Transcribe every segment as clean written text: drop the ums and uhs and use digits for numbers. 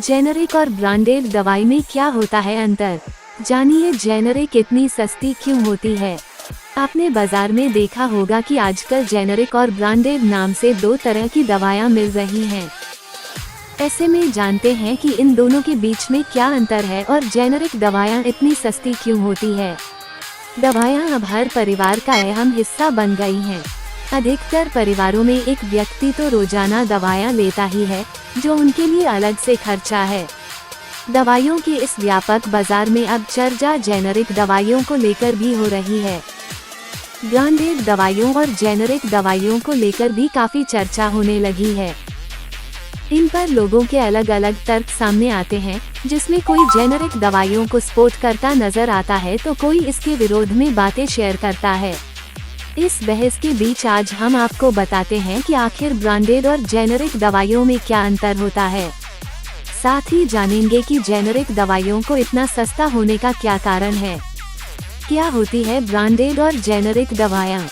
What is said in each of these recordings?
Generic और branded दवाई में क्या होता है अंतर? जानिए जेनेरिक इतनी सस्ती क्यों होती है। आपने बाजार में देखा होगा कि आजकल जेनेरिक और ब्रांडेड नाम से दो तरह की दवाइयाँ मिल रही हैं। ऐसे में जानते हैं कि इन दोनों के बीच में क्या अंतर है और जेनेरिक दवाइयाँ इतनी सस्ती क्यों होती है। दवाइयाँ अब हर परिवार का अहम हिस्सा बन गई हैं। अधिकतर परिवारों में एक व्यक्ति तो रोजाना दवाइयाँ लेता ही है, जो उनके लिए अलग से खर्चा है। दवाइयों के इस व्यापक बाजार में अब चर्चा जेनेरिक दवाइयों को लेकर भी हो रही है। ब्रांडेड दवाइयों और जेनेरिक दवाइयों को लेकर भी काफी चर्चा होने लगी है। इन पर लोगों के अलग अलग तर्क सामने आते हैं, जिसमें कोई जेनेरिक दवाइयों को सपोर्ट करता नजर आता है तो कोई इसके विरोध में बातें शेयर करता है। इस बहस के बीच आज हम आपको बताते हैं कि आखिर ब्रांडेड और जेनेरिक दवाइयों में क्या अंतर होता है। साथ ही जानेंगे कि जेनेरिक दवाइयों को इतना सस्ता होने का क्या कारण है। क्या होती है ब्रांडेड और जेनेरिक दवाइयाँ?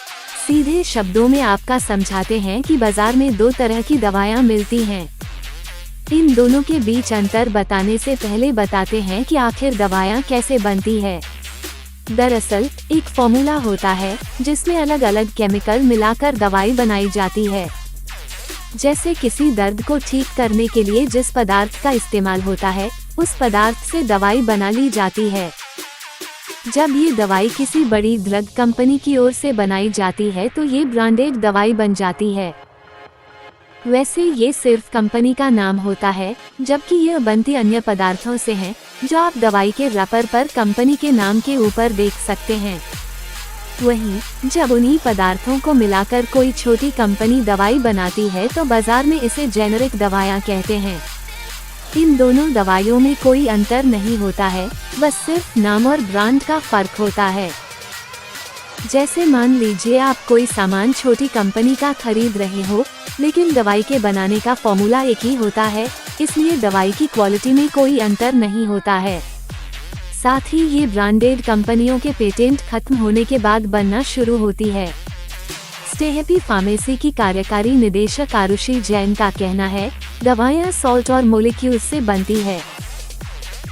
सीधे शब्दों में आपका समझाते हैं कि बाजार में दो तरह की दवाइयाँ मिलती हैं। इन दोनों के बीच अंतर बताने से पहले बताते हैं कि आखिर दवाइयाँ कैसे बनती है। दरअसल एक फॉर्मूला होता है जिसमें अलग अलग केमिकल मिलाकर दवाई बनाई जाती है। जैसे किसी दर्द को ठीक करने के लिए जिस पदार्थ का इस्तेमाल होता है, उस पदार्थ से दवाई बना ली जाती है। जब ये दवाई किसी बड़ी ड्रग कंपनी की ओर से बनाई जाती है तो ये ब्रांडेड दवाई बन जाती है। वैसे ये सिर्फ कंपनी का नाम होता है, जबकि यह बनती अन्य पदार्थों से है, जो आप दवाई के रैपर पर कंपनी के नाम के ऊपर देख सकते हैं। वहीं जब उन्हीं पदार्थों को मिलाकर कोई छोटी कंपनी दवाई बनाती है तो बाजार में इसे जेनेरिक दवाइयाँ कहते हैं। इन दोनों दवाइयों में कोई अंतर नहीं होता है, बस सिर्फ नाम और ब्रांड का फर्क होता है। जैसे मान लीजिए आप कोई सामान छोटी कंपनी का खरीद रहे हो, लेकिन दवाई के बनाने का फॉर्मूला एक ही होता है, इसलिए दवाई की क्वालिटी में कोई अंतर नहीं होता है। साथ ही ये ब्रांडेड कंपनियों के पेटेंट खत्म होने के बाद बनना शुरू होती है। स्टेहपी फार्मेसी की कार्यकारी निदेशक आरुषि जैन का कहना है, दवाइयाँ सॉल्ट और मोलिक्यूल्स से बनती है,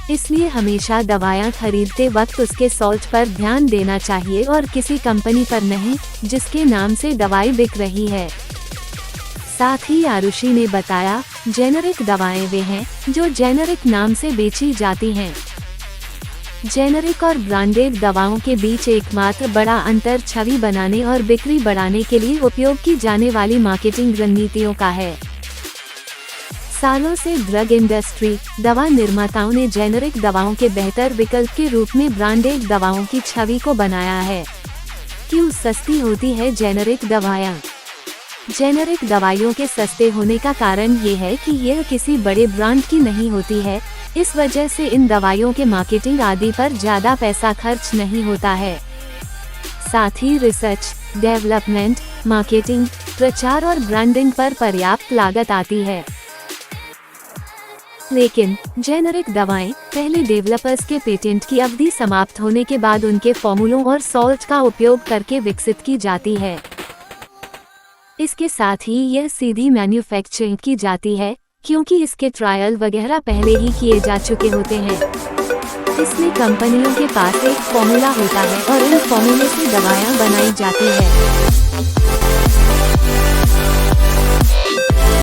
इसलिए हमेशा दवाइयाँ खरीदते वक्त उसके सॉल्ट पर ध्यान देना चाहिए और किसी कंपनी पर नहीं जिसके नाम से दवाई बिक रही है। साथ ही आरुषि ने बताया, जेनेरिक दवाएं वे हैं जो जेनेरिक नाम से बेची जाती हैं। जेनेरिक और ब्रांडेड दवाओं के बीच एकमात्र बड़ा अंतर छवि बनाने और बिक्री बढ़ाने के लिए उपयोग की जाने वाली मार्केटिंग रणनीतियों का है। सालों से ड्रग इंडस्ट्री, दवा निर्माताओं ने जेनेरिक दवाओं के बेहतर विकल्प के रूप में ब्रांडेड दवाओं की छवि को बनाया है। क्यों सस्ती होती है जेनेरिक दवाइयाँ? जेनेरिक दवाइयों के सस्ते होने का कारण ये है कि यह किसी बड़े ब्रांड की नहीं होती है, इस वजह से इन दवाइयों के मार्केटिंग आदि पर ज्यादा पैसा खर्च नहीं होता है। साथ ही रिसर्च, डेवलपमेंट, मार्केटिंग, प्रचार और ब्रांडिंग पर पर्याप्त लागत आती है। लेकिन जेनेरिक दवाएं पहले डेवलपर्स के पेटेंट की अवधि समाप्त होने के बाद उनके फॉर्मूलों और सॉल्ट का उपयोग करके विकसित की जाती है। इसके साथ ही यह सीधी मैन्युफैक्चरिंग की जाती है, क्योंकि इसके ट्रायल वगैरह पहले ही किए जा चुके होते हैं। इसमें कंपनियों के पास एक फॉर्मूला होता है और इन फॉर्मूले से दवाइयाँ बनाई जाती है।